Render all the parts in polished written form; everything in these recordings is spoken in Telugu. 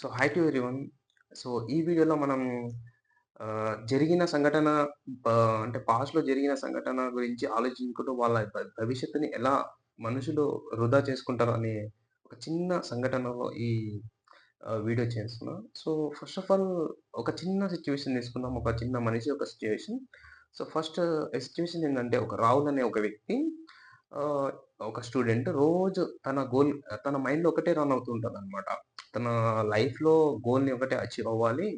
So, hi to everyone. So, ఈ వీడియోలో మనం జరిగిన సంఘటన అంటే పాస్ట్‌లో జరిగిన సంఘటన గురించి ఆలోచించుకుంటూ వాళ్ళ భవిష్యత్తుని ఎలా మనుషులు వృధా చేసుకుంటారో అనే ఒక చిన్న సంఘటనలో ఈ వీడియో చేస్తున్నా. సో, ఫస్ట్ ఆఫ్ ఆల్ ఒక చిన్న సిట్యుయేషన్ తీసుకుందాం. ఒక చిన్న మనిషి యొక్క సిట్యుయేషన్. సో, ఫస్ట్ సిట్యుయేషన్ ఏందంటే ఒక రాహుల్ అనే ఒక వ్యక్తి ఆహ్, ఒక స్టూడెంట్ రోజు తన మైండ్‌లో ఒకటే రన్ అవుతూ ఉంటదనమాట. తన లైఫ్‌లో గోల్‌ని ఒకటే అచీవ్ అవ్వాలి.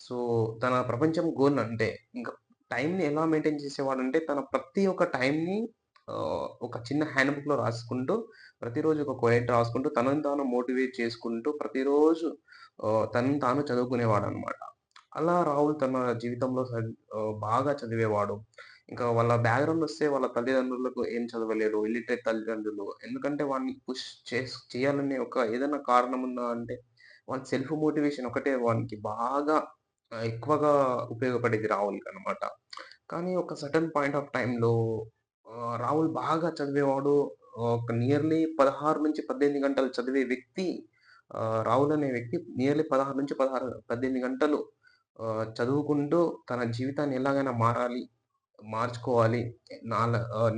సో, తన ప్రపంచం గోల్ అంటే ఇంక టైమ్‌ని ఎలా మెయింటైన్ చేసేవాడంటే తన ప్రతి ఒక్క టైమ్‌ని ఒక చిన్న హ్యాండ్ బుక్‌లో రాసుకుంటూ ప్రతిరోజు ఒక కోయట్ రాసుకుంటూ తనను తాను మోటివేట్ చేసుకుంటూ ప్రతిరోజు తనను తాను చదువుకునేవాడనమాట. అలా రాహుల్ తన జీవితంలో బాగా చదివేవాడు. ఇంకా వాళ్ళ బ్యాక్‌గ్రౌండ్ వస్తే వాళ్ళ తల్లిదండ్రులకు ఏం చదవలేరు. ఇల్లిటరేట్ తల్లిదండ్రులు. ఎందుకంటే వాడిని పుష్ చేయాలనే ఒక ఏదైనా కారణం ఉందా అంటే వాని సెల్ఫ్ మోటివేషన్ ఒకటే వానికి బాగా ఎక్కువగా ఉపయోగపడేది రాహుల్‌కనమాట. కానీ ఒక సర్టెన్ పాయింట్ ఆఫ్ టైమ్‌లో రాహుల్ బాగా చదివేవాడు. ఒక నియర్లీ 16-18 గంటలు చదివే వ్యక్తి రాహుల్ అనే వ్యక్తి నియర్లీ 18 గంటలు చదువుకుంటూ తన జీవితాన్ని ఎలాగైనా మార్చుకోవాలి.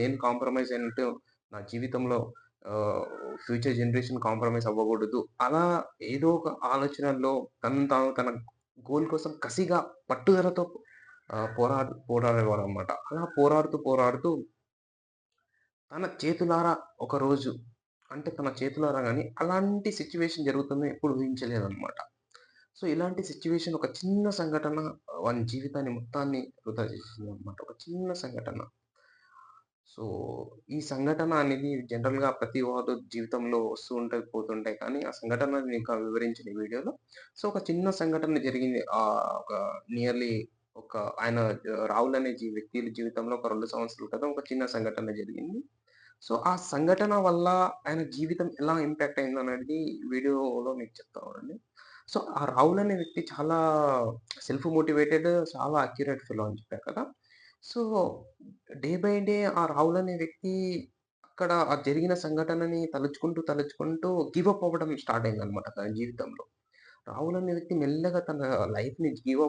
నేను కాంప్రమైజ్ అయినట్టు నా జీవితంలో ఆహ్, ఫ్యూచర్ జనరేషన్ కాంప్రమైజ్ అవ్వకూడదు. అలా ఏదో ఒక ఆలోచనలో తనను తాను తన గోల్ కోసం కసిగా పట్టుదలతో పోరాడేవాడనమాట. అలా పోరాడుతూ తన చేతులారా ఒకరోజు అంటే తన చేతులారా గాని అలాంటి సిట్యుయేషన్ జరుగుతుందని ఎప్పుడు ఊహించలేదనమాట. సో, ఇలాంటి సిట్యుయేషన్ ఒక చిన్న సంఘటన వాని జీవితాన్ని మొత్తాన్ని వృధా చేసేసిందనమాట. ఒక చిన్న సంఘటన. సో, ఈ సంఘటన అనేది జనరల్‌గా ప్రతి వాడు జీవితంలో వస్తూ ఉంటాయి, పోతుంటాయి. కానీ ఆ సంఘటన నేనింకా వివరించను ఈ వీడియోలో. సో, ఒక చిన్న సంఘటన జరిగింది. ఒక నియర్‌లీ ఒక ఆయన రాహుల్ అనే వ్యక్తి జీవితంలో ఒక 2 సంవత్సరాల క్రితం ఒక చిన్న సంఘటన జరిగింది. సో, ఆ సంఘటన వల్ల ఆయన జీవితం ఎలా ఇంపాక్ట్ అయిందనేది వీడియోలో మీకు చెప్తానండి. సో, ఆ రాహుల్ అనే వ్యక్తి చాలా సెల్ఫ్ మోటివేటెడ్, చాలా అక్యురేట్ ఫెలో అని చెప్పా కదా! సో, డే బై డే ఆ రాహుల్ అనే వ్యక్తి అక్కడ ఆ జరిగిన సంఘటనని తలుచుకుంటూ గివ్ అప్ అవ్వడం స్టార్ట్ అయిందన్నమాట తన జీవితంలో. రాహుల్ అనే వ్యక్తి మెల్లగా తన లైఫ్‌ని గివ్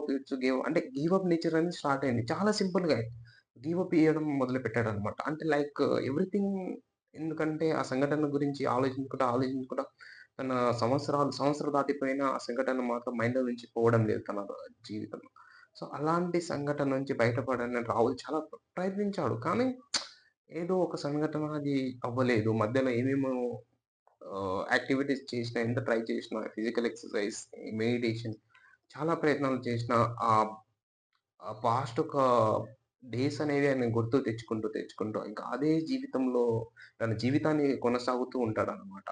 అప్ నేచర్ అనేది స్టార్ట్ అయింది. చాలా సింపుల్‌గా గివ్ అప్ ఇయ్యడం మొదలుపెట్టాడన్నమాట. అంటే లైక్ ఎవ్రీథింగ్ ఎందుకంటే ఆ సంఘటన గురించి ఆలోచించుకుంటా తన సంవత్సరాలు దాటిపోయినా ఆ సంఘటన మాత్రం మైండ్‌లో నుంచి పోవడం లేదు తన జీవితంలో. సో, అలాంటి సంఘటన నుంచి బయటపడాలని రాహుల్ చాలా ప్రయత్నించాడు. కానీ ఏదో ఒక సంఘటన అది అవ్వలేదు. మధ్యలో ఏమేమో యాక్టివిటీస్ చేసినా, ఎంత ట్రై చేసినా ఫిజికల్ ఎక్సర్‌సైజ్, మెడిటేషన్ చాలా ప్రయత్నాలు చేసినా ఆహ్, ఆ పాస్ట్ ఒక డేస్ అనేవి ఆయన తెచ్చుకుంటూ ఇంకా అదే జీవితంలో తన జీవితాన్ని కొనసాగుతూ ఉంటాడనమాట.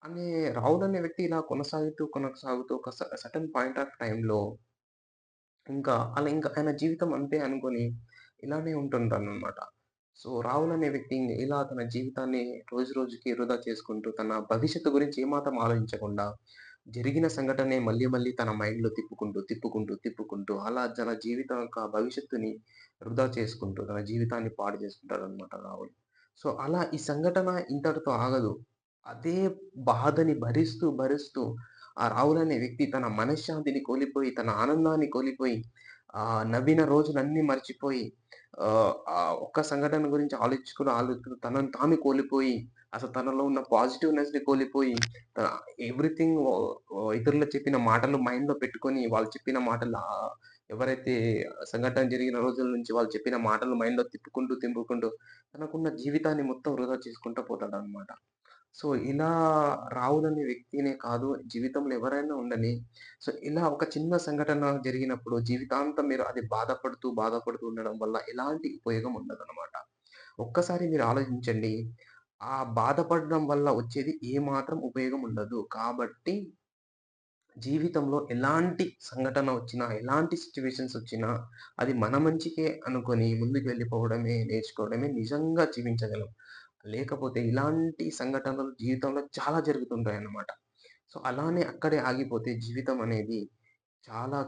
అని రాహుల్ అనే వ్యక్తి ఇలా కొనసాగుతూ ఒక సర్టెన్ పాయింట్ ఆఫ్ టైమ్‌లో ఇంకా ఆయన జీవితం అంతే అనుకోని ఇలానే ఉంటుంటాననమాట. సో, రాహుల్ అనే వ్యక్తి ఇలా తన జీవితాన్ని రోజు రోజుకి వృధా చేసుకుంటూ తన భవిష్యత్తు గురించి ఏమాత్రం ఆలోచించకుండా జరిగిన సంఘటనే మళ్ళీ తన మైండ్‌లో తిప్పుకుంటూ అలా తన జీవితం యొక్క భవిష్యత్తుని వృధా చేసుకుంటూ తన జీవితాన్ని పాడు చేసుకుంటాడనమాట రాహుల్. సో, అలా ఈ సంఘటన ఇంతటితో ఆగదు. అదే బాధని భరిస్తూ ఆ రాహుల్ అనే వ్యక్తి తన మనశ్శాంతిని కోల్పోయి, తన ఆనందాన్ని కోల్పోయి, నవ్విన రోజులన్నీ మర్చిపోయి, ఆ ఒక్క సంఘటన గురించి ఆలోచించుకుంటూ తనను తాను కోల్పోయి, అసలు తనలో ఉన్న పాజిటివ్‌నెస్‌ని కోల్పోయి, ఎవ్రీథింగ్ ఇతరులు చెప్పిన మాటలు మైండ్‌లో పెట్టుకొని, వాళ్ళు చెప్పిన మాటలు ఎవరైతే సంఘటన జరిగిన రోజుల నుంచి వాళ్ళు చెప్పిన మాటలు మైండ్‌లో తిప్పుకుంటూ తనకున్న జీవితాన్ని మొత్తం వృధా చేసుకుంటూ పోతాడనమాట. సో, ఇలా రాహుల్ అనే వ్యక్తినే కాదు, జీవితంలో ఎవరైనా ఉండని, సో, ఇలా ఒక చిన్న సంఘటన జరిగినప్పుడు జీవితాంతం మీరు అది బాధపడుతూ ఉండడం వల్ల ఎలాంటి ఉపయోగం ఉండదనమాట. ఒక్కసారి మీరు ఆలోచించండి. ఆ బాధపడడం వల్ల వచ్చేది ఏమాత్రం ఉపయోగం ఉండదు. కాబట్టి జీవితంలో ఎలాంటి సంఘటన వచ్చినా, ఎలాంటి సిట్యుయేషన్స్ వచ్చినా, అది మన మంచికే అనుకోని ముందుకు వెళ్ళిపోవడమే, నేర్చుకోవడమే నిజంగా జీవించగలం. లేకపోతే ఇలాంటి సంఘటనలు జీవితంలో చాలా జరుగుతుంటాయన్నమాట. సో, అలానే అక్కడే ఆగిపోతే జీవితం అనేది చాలా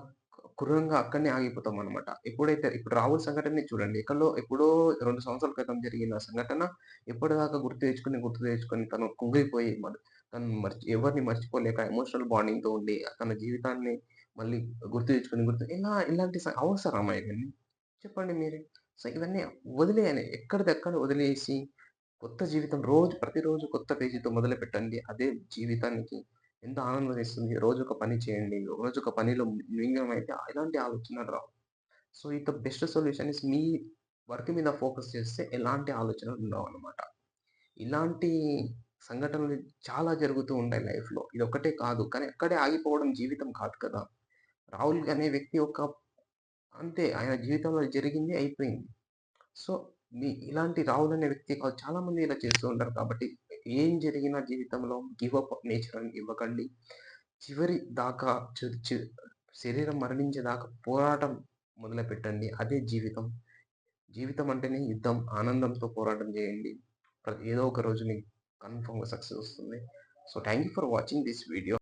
క్రూరంగా అక్కడనే ఆగిపోతామనమాట. ఇప్పుడు రాహుల్ సంఘటననే చూడండి. ఎప్పుడో 2 సంవత్సరాల క్రితం జరిగిన సంఘటన ఇప్పటిదాకా గుర్తు తెచ్చుకొని తను కుంగిపోయి ఎవరిని మర్చిపోలేక ఎమోషనల్ బాండింగ్‌తో ఉండి తన జీవితాన్ని మళ్ళీ గుర్తు తెచ్చుకొని ఇలాంటి అవసరమా ఇవన్నీ? చెప్పండి మీరే. సో, ఇవన్నీ వదిలేయాలి. ఎక్కడిదక్కడ వదిలేసి కొత్త జీవితం ప్రతిరోజు కొత్త పేజీతో మొదలుపెట్టండి. అదే జీవితానికి ఎంతో ఆనందమిస్తుంది. రోజొక పని చేయండి. రోజొక పనిలో లింగమైతే ఎలాంటి ఆలోచనలు రావు. సో, బెస్ట్ సొల్యూషన్ ఈస్ మీ వర్క్ మీద ఫోకస్ చేస్తే ఎలాంటి ఆలోచనలు ఉండవనమాట. ఇలాంటి సంఘటనలు చాలా జరుగుతూ ఉంటాయి లైఫ్‌లో. ఇదొక్కటే కాదు. కానీ అక్కడే ఆగిపోవడం జీవితం కాదు కదా! రాహుల్ అనే వ్యక్తి అంతే ఆయన జీవితంలో జరిగింది అయిపోయింది. సో, ఇలాంటి రాహుల్ అనే వ్యక్తి కాదు చాలామంది ఇలా చేస్తూ ఉంటారు కాబట్టి ఏం జరిగినా జీవితంలో గివ్ అప్ నేచర్ ఇవ్వకండి. చివరి దాకా చు చు శరీరం మరణించేదాకా పోరాటం మొదలుపెట్టండి. అదే జీవితం. జీవితం అంటేనే యుద్ధం. ఆనందంతో పోరాటం చేయండి. ఏదో ఒక రోజు మీకు కన్ఫర్మ్‌గా సక్సెస్ వస్తుంది. So, thank you for watching this video.